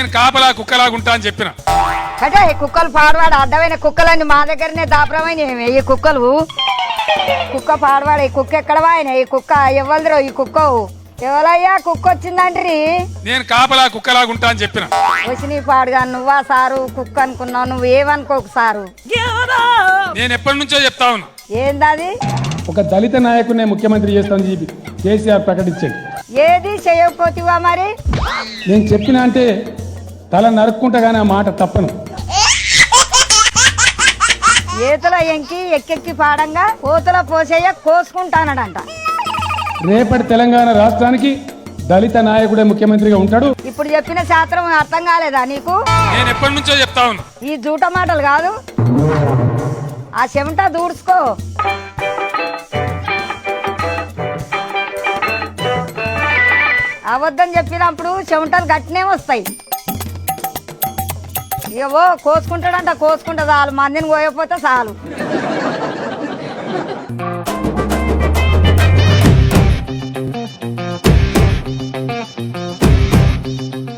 నేను కాపలా కుక్కలాగుంటా అని చెప్పిన. అంటే ఈ కుక్కలు పాడవాడు అడ్డమైన కుక్కలన్నీ మా దగ్గరనే దాపరమైన ఈ కుక్కలు కుక్క పాడవాడు. ఈ కుక్క ఎక్కడ వాయన ఈ కుక్క ఎవరిదిరో ఈ కుక్క ఎవరయ్యా కుక్క వచ్చిందంటే నేను కాపలా కుక్కలాగుంటా అని చెప్పిన. వచ్చి పాడుగా నువ్వా సారు కుక్క అనుకున్నావు నువ్వు ఏమనుకోకు సారు. నేను ఎప్పటి నుంచో చెప్తా ఉన్నా. ఏందది? ఒక దళిత నాయకుడిని ముఖ్యమంత్రి చేస్తామని చెప్పి కేసీఆర్ ప్రకటించాడు. ఏది చేయకపోతివా మరి? నేను చెప్పిన అంటే తల నరుక్కుంటా కానీ ఆ మాట తప్పను. ఏతుల ఎంకి ఎక్కెక్కి పాడంగా కోతుల పోసేయ కోసుకుంటానడంట. రేపటి తెలంగాణ రాష్ట్రానికి దళిత నాయకుడే ముఖ్యమంత్రిగా ఉంటాడు. ఇప్పుడు చెప్పిన శాస్త్రం అర్థం కాలేదా నీకు? నేను ఎప్పటి నుంచో చెప్తా ఉన్నా. ఈ జూట మాటలు కాదు, ఆ చెమట దూడ్చుకో. అబద్ధం చెప్పినప్పుడు చెమటలు గట్టినే వస్తాయి. ఇవో కోసుకుంటాడంట, కోసుకుంటా చాలు, మందిని కోయకపోతే చాలు.